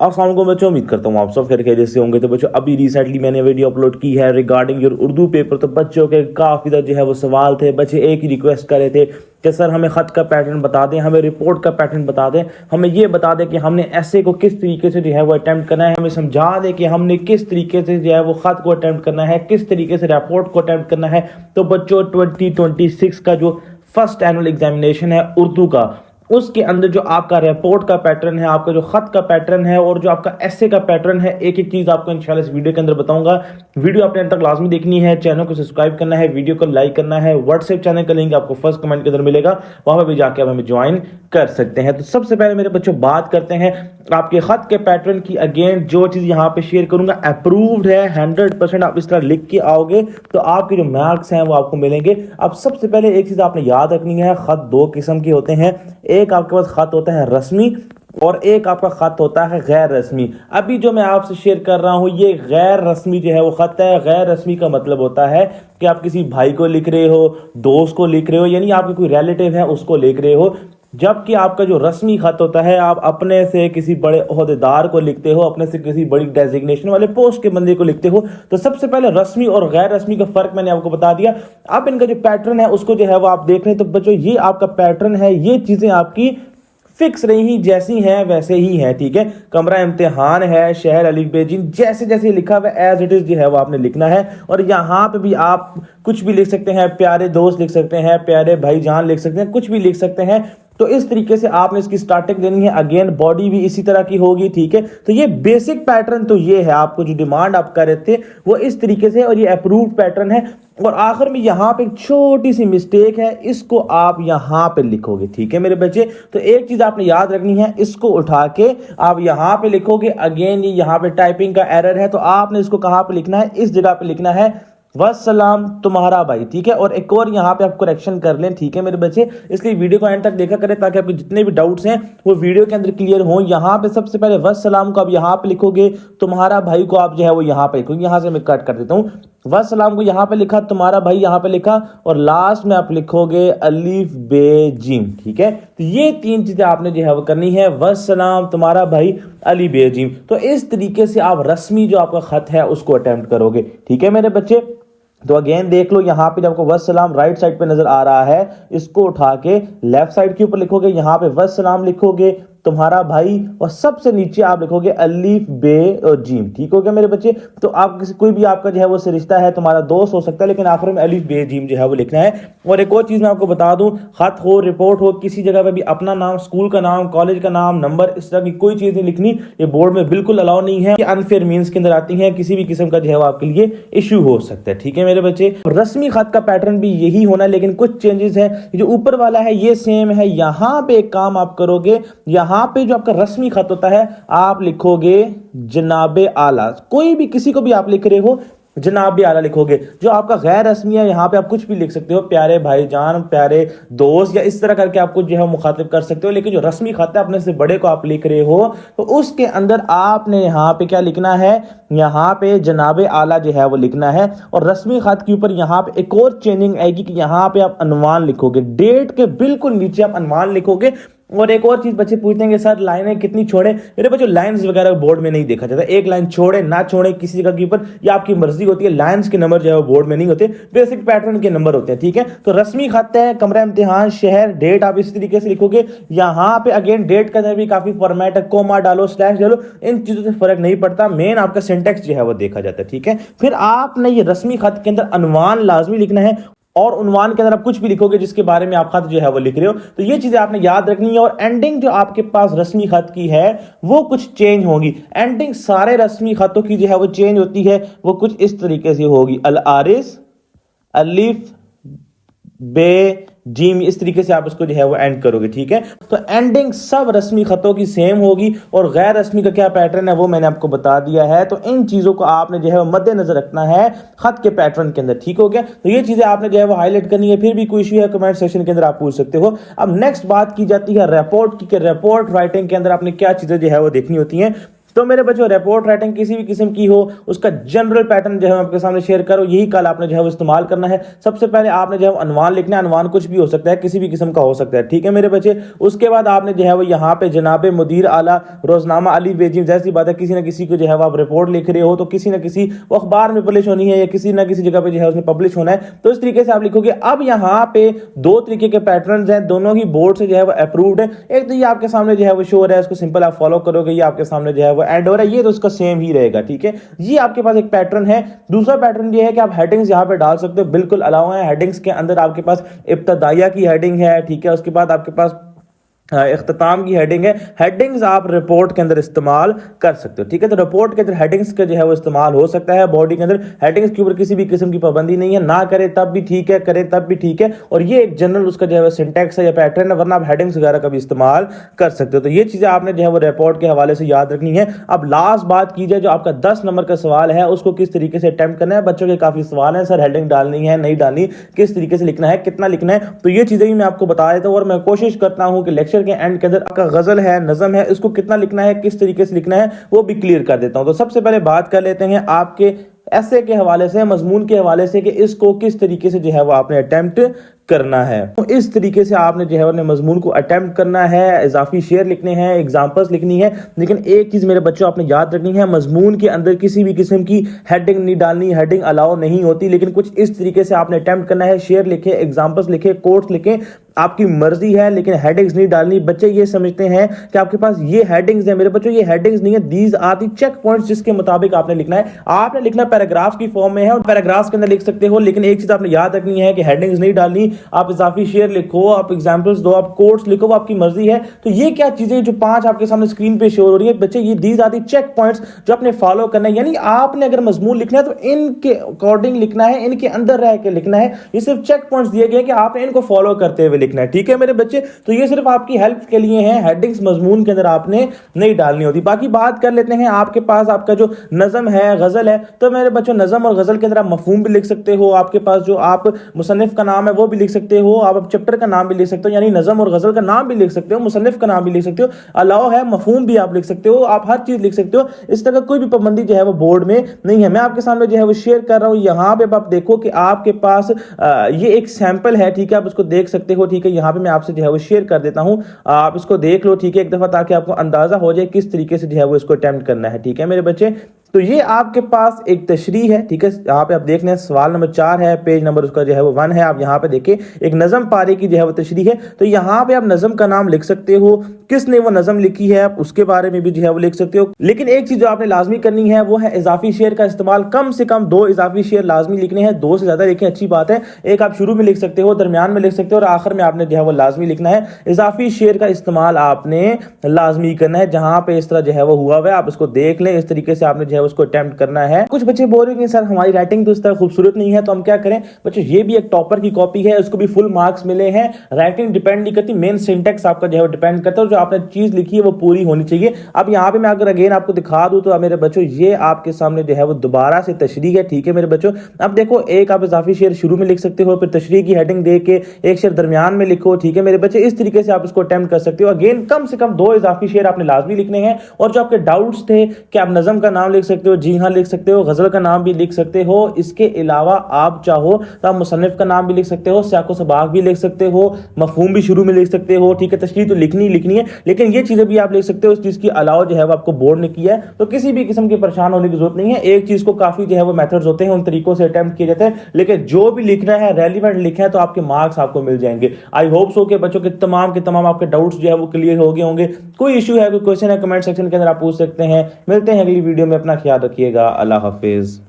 अस्सलाम वालेकुम बच्चों, उम्मीद करता हूँ आप सब खैरियत से होंगे। तो बच्चों अभी रिसेंटली मैंने वीडियो अपलोड की है रिगार्डिंग योर उर्दू पेपर। तो बच्चों के काफ़ी जो है वो सवाल थे, बच्चे एक ही रिक्वेस्ट कर रहे थे कि सर हमें ख़त का पैटर्न बता दें, हमें रिपोर्ट का पैटर्न बता दें, हमें ये बता दें कि हमने ऐसे को किस तरीके से जो है वो अटैम्प्ट करना है, हमें समझा दें कि हमने किस तरीके से जो है वो ख़त को अटैम्प्ट करना है, किस तरीके से रिपोर्ट को अटैम्प्ट करना है। तो बच्चों 2026 का जो फर्स्ट एनुअल एग्जामिनेशन है उर्दू का, उसके अंदर जो आपका रिपोर्ट का पैटर्न है, आपका जो खत का पैटर्न है और जो आपका एसे का पैटर्न है, एक एक चीज आपको इंशाल्लाह इस वीडियो के अंदर बताऊंगा। वीडियो आपने अंत तक लाजमी देखनी है, चैनल को सब्सक्राइब करना है, वीडियो को लाइक करना है। व्हाट्सएप चैनल का लिंक आपको फर्स्ट कमेंट के अंदर मिलेगा, वहां पर भी जाके आप हमें ज्वाइन कर सकते हैं। तो सबसे पहले मेरे बच्चों बात करते हैं आपके खत के पैटर्न की। अगेन जो चीज यहाँ पे शेयर करूंगा अप्रूव्ड है, 100% आप इस तरह लिख के आओगे तो आपके जो मार्क्स हैं वो आपको मिलेंगे। अब सबसे पहले एक चीज आपने याद रखनी है, खत दो किस्म के होते हैं। एक आपके पास खत होता है रस्मी और एक आपका खत होता है गैर रस्मी। अभी जो मैं आपसे शेयर कर रहा हूं ये गैर रस्मी जो है वो खत है। गैर रस्मी का मतलब होता है कि आप किसी भाई को लिख रहे हो, दोस्त को लिख रहे हो, यानी आपके कोई रिलेटिव है उसको लिख रहे हो। जबकि आपका जो रस्मी खत होता है आप अपने से किसी बड़े ओहदेदार को लिखते हो, अपने से किसी बड़ी डेजिग्नेशन वाले पोस्ट के बंदे को लिखते हो। तो सबसे पहले रस्मी और गैर रस्मी का फर्क मैंने आपको बता दिया। अब इनका जो पैटर्न है उसको जो है वो आप देख रहे हैं। तो बच्चों ये आपका पैटर्न है, ये चीजें आपकी फिक्स रही जैसी हैं वैसे ही हैं, ठीक है। कमरा इम्तिहान है, शहर अलीफ बेजिन, जैसे जैसे लिखा हुआ एज इट इज जो है वो आपने लिखना है। और यहाँ पे भी आप कुछ भी लिख सकते हैं, प्यारे दोस्त लिख सकते हैं, प्यारे भाईजान लिख सकते हैं, कुछ भी लिख सकते हैं। तो इस तरीके से आपने इसकी स्टार्टिंग देनी है। अगेन बॉडी भी इसी तरह की होगी, ठीक है। तो ये बेसिक पैटर्न तो ये है, आपको जो डिमांड आप कर रहे थे वो इस तरीके से, और ये अप्रूव्ड पैटर्न है। और आखिर में यहां पे एक छोटी सी मिस्टेक है, इसको आप यहां पे लिखोगे, ठीक है मेरे बच्चे। तो एक चीज आपने याद रखनी है, इसको उठा के आप यहां पे लिखोगे। अगेन ये यहां पे टाइपिंग का एरर है, तो आपने इसको कहां पे लिखना है, इस जगह पे लिखना है वस्सलाम तुम्हारा भाई, ठीक है। और एक और यहाँ पे आप करेक्शन कर लें, ठीक है मेरे बच्चे। इसलिए वीडियो को एंड तक देखा करें ताकि आपके जितने भी डाउट्स हैं वो वीडियो के अंदर क्लियर हो। यहाँ पे सबसे पहले वस्सलाम को आप यहाँ पे लिखोगे, तुम्हारा भाई को आप जो है वो यहाँ पे लिखोगे। यहाँ से मैं कट कर देता हूँ, वस्सलाम को यहाँ पे लिखा, तुम्हारा भाई यहाँ पे लिखा, और लास्ट में आप लिखोगे अलीफ बे जीम, ठीक है। तो ये तीन चीजें आपने जो है वो करनी है, वस्सलाम तुम्हारा भाई अली बे जीम। तो इस तरीके से आप रस्मी जो आपका खत है उसको अटेम्प्ट करोगे, ठीक है मेरे बच्चे। तो अगेन देख लो, यहाँ पे आपको वस्सलाम राइट साइड पे नजर आ रहा है, इसको उठा के लेफ्ट साइड के ऊपर लिखोगे, यहाँ पे वस्सलाम लिखोगे, तुम्हारा भाई, और सबसे नीचे आप लिखोगे अलीफ बे और जीम, ठीक हो गया मेरे बच्चे। तो आप किसी कोई भी आपका जो है वो रिश्ता है, तुम्हारा दोस्त हो सकता है, लेकिन आखिर में अलीफ बे जीम जो है वो लिखना है। और एक और चीज मैं आपको बता दूं, खत हो, रिपोर्ट हो, किसी जगह पे भी अपना नाम, स्कूल का नाम, कॉलेज का नाम, नंबर, इस तरह की कोई चीज नहीं लिखनी, ये बोर्ड में बिल्कुल अलाउ नहीं है। अनफेयर मीन्स के अंदर आती है, किसी भी किस्म का जो है वो आपके लिए इश्यू हो सकता है, ठीक है मेरे बच्चे। रस्मी खत का पैटर्न भी यही होना, लेकिन कुछ चेंजेस है। जो ऊपर वाला है ये सेम है, यहां पे एक काम आप करोगे, यहां पे जो आपका रस्मी खत होता है आप लिखोगे जनाबे आला। कोई भी किसी को भी आप लिख रहे हो जनाबे आला लिखोगे। जो आपका गैर रस्मी है यहाँ पे आप कुछ भी लिख सकते हो, प्यारे भाईजान, प्यारे दोस्त, या इस तरह करके आपको जो है मुखातिब कर सकते हो। लेकिन जो रस्मी खत है अपने से बड़े को आप लिख रहे हो तो उसके अंदर आपने यहाँ पे क्या लिखना है, यहाँ पे जनाबे आला जो है वो लिखना है। और रस्मी खत के ऊपर यहाँ पे एक और चेंजिंग आएगी कि यहाँ पे आप अनवान लिखोगे, डेट के बिल्कुल नीचे आप अनवान लिखोगे। और एक और चीज बच्चे पूछते हैं कि सर लाइनें कितनी छोड़े। मेरे बच्चों लाइंस वगैरह बोर्ड में नहीं देखा जाता, एक लाइन छोड़े ना छोड़े किसी जगह के ऊपर ये आपकी मर्जी होती है। लाइंस के नंबर जो है वो बोर्ड में नहीं होते, बेसिक पैटर्न के नंबर होते हैं, ठीक है। तो रस्मी खत है, कमरा इम्तिहान, शहर, डेट आप इसी तरीके से लिखोगे। यहाँ पे अगेन डेट का अंदर भी काफी फॉर्मेट है, कोमा डालो, स्लैश डालो, इन चीजों से फर्क नहीं पड़ता, मेन आपका सिंटेक्स जो है वो देखा जाता है, ठीक है। फिर आपने ये रस्मी खत के अंदर अनवान लाजमी लिखना है, और उन्वान के अंदर आप कुछ भी लिखोगे जिसके बारे में आप खत जो है वो लिख रहे हो। तो ये चीजें आपने याद रखनी है। और एंडिंग जो आपके पास रस्मी खत की है वो कुछ चेंज होगी। एंडिंग सारे रस्मी खतों की जो है वो चेंज होती है, वो कुछ इस तरीके से होगी, अल आरिस अलिफ बे जीम, इस तरीके से आप इसको जो है वो एंड करोगे, ठीक है। तो एंडिंग सब रस्मी खतों की सेम होगी। और गैर रस्मी का क्या पैटर्न है वो मैंने आपको बता दिया है। तो इन चीजों को आपने जो है वो मद्देनजर रखना है खत के पैटर्न के अंदर, ठीक हो गया। तो ये चीजें आपने जो है वो हाईलाइट करनी है। फिर भी कोई इश्यू है कमेंट सेक्शन के अंदर आप पूछ सकते हो। अब नेक्स्ट बात की जाती है रिपोर्ट की, रिपोर्ट राइटिंग के अंदर आपने क्या चीजें जो है वो देखनी होती हैं। तो मेरे बच्चों रिपोर्ट राइटिंग किसी भी किस्म की हो, उसका जनरल पैटर्न जो है आपके सामने शेयर करो, यही कल आपने जो है वो इस्तेमाल करना है। सबसे पहले आपने जो है अनवान लिखना है, अनवान कुछ भी हो सकता है, किसी भी किस्म का हो सकता है, ठीक है मेरे बच्चे। उसके बाद आपने जो है वो यहाँ पे जनाब मुदीर आला रोजनामा अली बेजी, जैसी बात है किसी ना किसी को जो है वो आप रिपोर्ट लिख रहे हो तो किसी ना किसी वो अखबार में पब्लिश होनी है या किसी ना किसी जगह पे जो है उसमें पब्लिश होना है, तो इस तरीके से आप लिखोगे। अब यहाँ पे दो तरीके के पैटर्न हैं, दोनों ही बोर्ड से जो है वो अप्रूव्ड है। एक तो ये आपके सामने जो है वो शो हो रहा है, इसको सिंपल आप फॉलो करोगे, ये आपके सामने जो है वो एंड हो रहा है, ये तो उसका सेम ही रहेगा, ठीक है। ये आपके पास एक पैटर्न है। दूसरा पैटर्न ये है कि आप हेडिंग्स यहाँ पे डाल सकते हो, बिल्कुल अलाउ है। हेडिंग्स के अंदर आपके पास इब्तदाइया की हेडिंग है, ठीक है। उसके बाद आपके पास इख्तिताम की हेडिंग है। हेडिंग्स आप रिपोर्ट के अंदर इस्तेमाल कर सकते हो, ठीक है। तो रिपोर्ट के अंदर हेडिंग्स का जो है वो इस्तेमाल हो सकता है। बॉडी के अंदर हेडिंग्स के ऊपर किसी भी किस्म की पाबंदी नहीं है, ना करे तब भी ठीक है, करे तब भी ठीक है। और ये एक जनरल उसका जो है सिंटैक्स है या पैटर्न है, वरना आप हेडिंग्स वगैरह का भी इस्तेमाल कर सकते हो। तो ये चीजें आपने जो है वो रिपोर्ट के हवाले से याद रखनी है। अब लास्ट बात की जाए, जो आपका 10 नंबर का सवाल है उसको किस तरीके से अटेम्प्ट करना है। बच्चों के काफी सवाल है, सर हेडिंग डालनी है नहीं डालनी, किस तरीके से लिखना है, कितना लिखना है, तो ये चीजें भी मैं आपको बता देता हूँ। और मैं कोशिश करता हूँ कि लेक्चर के एंड के अंदर गजल है, नज़म है, इसको कितना लिखना है, किस तरीके से लिखना है, वो भी क्लियर कर देता हूं। तो सबसे पहले बात कर लेते हैं आपके ऐसे के हवाले से, मजमून के हवाले से, कि इसको किस तरीके से जो है वो आपने अटेम्प्ट करना है। तो इस तरीके से आपने जो है अपने मजमून को अटेम्प्ट करना है, इजाफी शेर लिखने हैं, एग्जांपल्स लिखनी है। लेकिन एक चीज मेरे बच्चों आपने याद रखनी है, मजमून के अंदर किसी भी किस्म की हेडिंग नहीं डालनी, हेडिंग अलाउ नहीं होती। लेकिन कुछ इस तरीके से आपने अटेम्प्ट करना है, शेर लिखे, एग्जांपल्स लिखे, कोट्स लिखे, आपकी मर्जी है, लेकिन हेडिंग्स नहीं डालनी। बच्चे ये समझते हैं कि आपके पास ये हेडिंग्स है, मेरे बच्चों ये हेडिंग्स नहीं है, these are the check points, जिसके मुताबिक आपने लिखना है। आपने लिखना पैराग्राफ की फॉर्म में है और पैराग्राफ के अंदर लिख सकते हो, लेकिन एक चीज आपने याद रखनी है कि हेडिंग्स नहीं डालनी। आप इजाफी शेर लिखो, आप एग्जांपल्स दो, आप कोट्स लिखो, वो आपकी मर्जी है। तो ये क्या चीजें जो 5 आपके सामने स्क्रीन पे शो हो रही है बच्चे, ये these are the check points जो आपने फॉलो करना है। यानी आपने अगर मजमून लिखना है तो इनके अकॉर्डिंग लिखना है, इनके अंदर रह के लिखना है। ये सिर्फ चेक पॉइंट्स दिए गए कि आपने इनको फॉलो करते हुए लिखना है, ठीक है मेरे बच्चे। तो ये सिर्फ आपकी हेल्प के लिए है, हेडिंग्स मजमून के अंदर आपने नहीं डालनी होती। बाकी बात कर लेते हैं, आपके पास आपका जो नज़म है, गजल है, तो मेरे बच्चों नज़म और गजल के अंदर आप मफहूम भी लिख सकते हो। आपके पास जो आप मुसन्निफ का नाम है वो भी लिख सकते हो, आप चैप्टर का नाम भी लिख सकते हो, यानी नज़म और गजल का नाम भी लिख सकते हो, मुसन्निफ का नाम भी लिख सकते हो, अलाउ है, मफहूम भी आप लिख सकते हो, आप हर चीज लिख सकते हो। इस तरह कोई भी पाबंदी जो है वो बोर्ड में नहीं है। मैं आपके सामने जो है वो शेयर कर रहा हूं। यहां पे आप देखो कि आपके पास ये एक सैंपल है, ठीक है, आप उसको देख सकते हो, ठीक है। यहां पे मैं आपसे जो है वो शेयर कर देता हूं, आप इसको देख लो, ठीक है, एक दफा, ताकि आपको अंदाजा हो जाए किस तरीके से जो है वो इसको अटेम्प्ट करना है, ठीक है मेरे बच्चे। तो ये आपके पास एक तशरीह है, ठीक है। यहाँ पे आप देख लें, सवाल नंबर 4 है, पेज नंबर उसका जो है वो 1 है। आप यहाँ पे देखिए एक नज़म पारे की जो है वो तशरीह है। तो यहाँ पे आप नज़म का नाम लिख सकते हो, किसने वो नज़म लिखी है आप उसके बारे में भी जो है वो लिख सकते हो। लेकिन एक चीज जो आपने लाजमी करनी है वो है इजाफी शेर का इस्तेमाल। कम से कम 2 इजाफी शेर लाजमी लिखने हैं, 2 से ज्यादा लिखें अच्छी बात है। एक आप शुरू में लिख सकते हो, दरमियान में लिख सकते हो, और आखिर में आपने जो है वो लाजमी लिखना है। इजाफी शेर का इस्तेमाल आपने लाजमी करना है। जहां पे इस तरह जो है वो हुआ हुआ है, आप इसको देख लें, इस तरीके से आपने जो है उसको अटेम्प्ट करना है। कुछ बच्चे बोल रहे हैं सर हमारी राइटिंग तो इस तरह खूबसूरत नहीं है, तो हम क्या करें। बच्चे ये भी एक टॉपर की कॉपी है, उसको भी फुल मार्क्स मिले हैं। राइटिंग डिपेंड नहीं करती, मेन सिंटेक्स आपका जो है डिपेंड करता है, जो आपने चीज लिखी है वो पूरी होनी चाहिए। अब यहाँ पे मैं अगर अगेन आपको दिखा दूं तो मेरे बच्चों ये आपके सामने जो है वो दोबारा से तशरीह है, ठीक है मेरे बच्चों। अब देखो, एक आप इजाफी शेर शुरू में लिख सकते हो, फिर तशरीह की हेडिंग दे के एक शेर दरमियान में लिखो, ठीक है मेरे बच्चे। इस तरीके से आप इसको अटेम्प्ट कर सकते हो। अगेन कम से कम 2 इजाफी शेर आपने लाजमी लिखने हैं। और जो आपके डाउट्स थे कि आप नज़म का नाम लिख सकते हो, जी हाँ लिख सकते हो, गजल का नाम भी लिख सकते हो। इसके अलावा आप चाहो तो आप मुसन्निफ का नाम भी लिख सकते हो, सियाको सबाक भी लिख सकते हो, मफहूम भी शुरू में लिख सकते हो, ठीक है। तशरीह तो लिखनी है, लेकिन ये चीजें भी आप लिख सकते हो। इस चीज की अलावा जो है वो आपको बोर्ड ने किया है, तो किसी भी किस्म की परेशान होने की जरूरत नहीं है। एक चीज को काफी जो है वो मेथड्स होते हैं, उन तरीकों से अटेम्प्ट किए जाते हैं, लेकिन जो भी लिखना है रेलिवेंट लिखा है तो आपके मार्क्स आपको मिल जाएंगे। आई होप सो के बच्चों के तमाम आपके डाउट्स जो है वो क्लियर हो गए होंगे। कोई इशू है, कोई क्वेश्चन है, कमेंट सेक्शन के अंदर आप पूछ सकते हैं। मिलते हैं अगली वीडियो में, अपना ख्याल रखिएगा। अल्लाह हाफिज।